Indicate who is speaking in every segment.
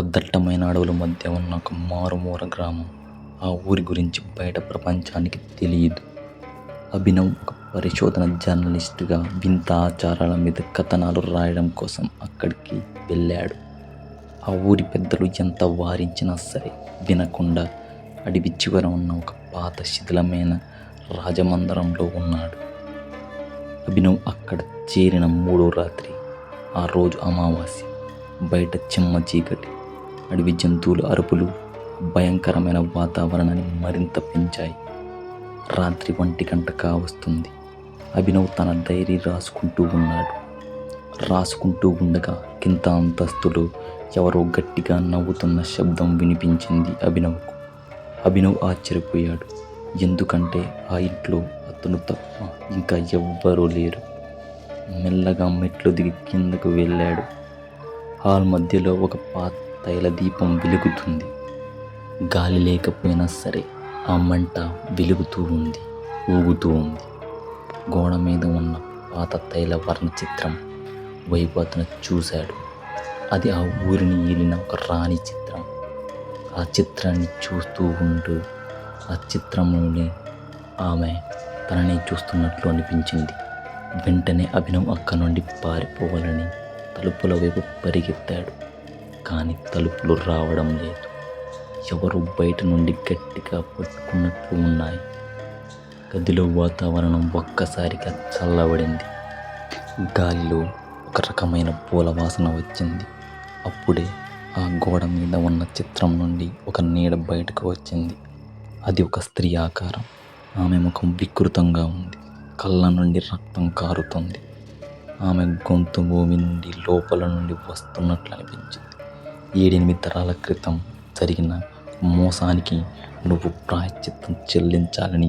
Speaker 1: ఒక దట్టమైన అడవుల మధ్య ఉన్న ఒక మారుమూల గ్రామం. ఆ ఊరి గురించి బయట ప్రపంచానికి తెలియదు. అభినవ్ ఒక పరిశోధన జర్నలిస్టుగా వింత ఆచారాల మీద కథనాలు రాయడం కోసం అక్కడికి వెళ్ళాడు. ఆ ఊరి పెద్దలు ఎంత వారించినా సరే వినకుండా అడవి చివర ఉన్న ఒక పాత శిథిలమైన రాజమందిరంలో ఉన్నాడు. అభినవ్ అక్కడ చేరిన మూడో రాత్రి. ఆ రోజు అమావాస్య. బయట చిమ్మ చీకటి. అడవి జంతువుల అరుపులు భయంకరమైన వాతావరణాన్ని మరింత పెంచాయి. రాత్రి 1 కావస్తుంది. అభినవ్ తన డైరీ రాసుకుంటూ ఉన్నాడు. రాసుకుంటూ ఉండగా కింద అంతస్తులో ఎవరో గట్టిగా నవ్వుతున్న శబ్దం వినిపించింది అభినవ్కు. అభినవ్ ఆశ్చర్యపోయాడు. ఎందుకంటే ఆ ఇంట్లో అతను తప్ప ఇంకా ఎవ్వరూ లేరు. మెల్లగా మెట్లు దిగి కిందకు వెళ్ళాడు. హాల్ మధ్యలో ఒక పాత తైల దీపం వెలుగుతుంది. గాలి లేకపోయినా సరే ఆ మంట వెలుగుతూ ఉంది, ఊగుతూ ఉంది. గోడ మీద ఉన్న పాత తైల వర్ణ చిత్రం వైపు అతను చూశాడు. అది ఆ ఊరిని ఏలిన ఒక రాణి చిత్రం. ఆ చిత్రాన్ని చూస్తూ ఉంటూ ఆ చిత్రంలోని ఆమె తనని చూస్తున్నట్లు అనిపించింది. వెంటనే అభినవ్ అక్కడి నుండి పారిపోవాలని తలుపుల వైపు పరిగెత్తాడు. కానీ తలుపులు రావడం లేదు. ఎవరు బయట నుండి గట్టిగా పట్టుకున్నట్లు ఉన్నాయి. గదిలో వాతావరణం ఒక్కసారిగా చల్లబడింది. గాలిలో ఒక రకమైన పూల వాసన వచ్చింది. అప్పుడే ఆ గోడ మీద ఉన్న చిత్రం నుండి ఒక నీడ బయటకు వచ్చింది. అది ఒక స్త్రీ ఆకారం. ఆమె ముఖం వికృతంగా ఉంది. కళ్ళ నుండి రక్తం కారుతుంది. ఆమె గొంతు భూమి నుండి లోపల నుండి వస్తున్నట్లు అనిపించింది. 7-8 తరాల క్రితం జరిగిన మోసానికి నువ్వు ప్రాయశ్చిత్తం చెల్లించాలని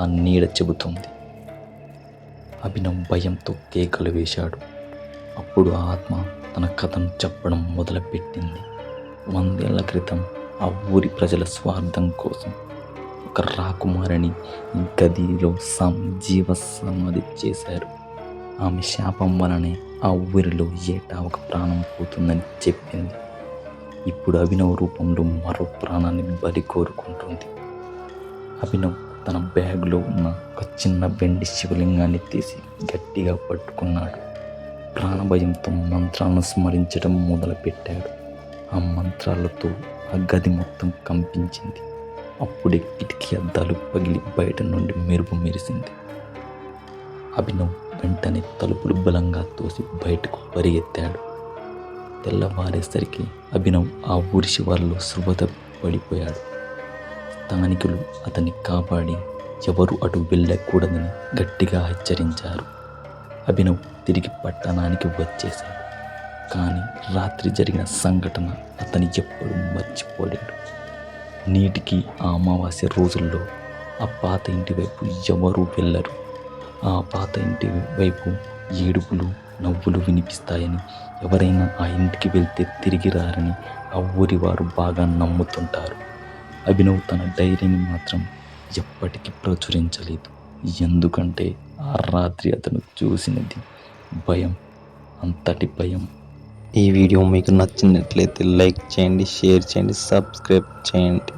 Speaker 1: ఆ నీడ చెబుతుంది. అభినవ్ భయంతో కేకలు వేశాడు. అప్పుడు ఆ ఆత్మ తన కథను చెప్పడం మొదలుపెట్టింది. 100 ఏళ్ల క్రితం ఆ ఊరి ప్రజల స్వార్థం కోసం ఒక రాకుమారిని గదిలో జీవ సమాధి చేశారు. ఆమె శాపం వలనే ఆ ఊరిలో ఏటా ఒక ప్రాణం పోతుందని చెప్పింది. ఇప్పుడు అభినవ్ రూపంలో మరో ప్రాణాన్ని బలి కోరుకుంటుంది. అభినవ్ తన బ్యాగ్లో ఉన్న ఒక చిన్న వెండి శివలింగాన్ని తీసి గట్టిగా పట్టుకున్నాడు. ప్రాణభయంతో మంత్రాలను స్మరించడం మొదలుపెట్టాడు. ఆ మంత్రాలతో ఆ గది మొత్తం కంపించింది. అప్పుడే కిటికీ అద్దాలు పగిలి బయట నుండి మెరుపు మెరిసింది. అభినవ్ వెంటనే తలుపులు బలంగా తోసి బయటకు పరిగెత్తాడు. తెల్లవారేసరికి అభినవ్ ఆ ఊరి శివార్లో శుభత పడిపోయాడు. స్థానికులు అతన్ని కాపాడి ఎవరు అటు వెళ్ళకూడదని గట్టిగా హెచ్చరించారు. అభినవ్ తిరిగి పట్టణానికి వచ్చేశాడు. కానీ రాత్రి జరిగిన సంఘటన అతని ఎప్పుడు మర్చిపోలేడు. నీటికి ఆ అమావాస్య రోజుల్లో ఆ పాత ఇంటి వైపు ఎవరూ వెళ్ళరు. ఆ పాత ఇంటి వైపు ఏడుపులు, నవ్వులు వినిపిస్తాయని, ఎవరైనా ఆ ఇంటికి వెళ్తే తిరిగి రారని ఆ ఊరి వారు బాగా నమ్ముతుంటారు. అభినవ్ తన డైరీని మాత్రం ఎప్పటికీ ప్రచురించలేదు. ఎందుకంటే ఆ రాత్రి అతను చూసినది భయం, అంతటి భయం.
Speaker 2: ఈ వీడియో మీకు నచ్చినట్లయితే లైక్ చేయండి, షేర్ చేయండి, సబ్స్క్రైబ్ చేయండి.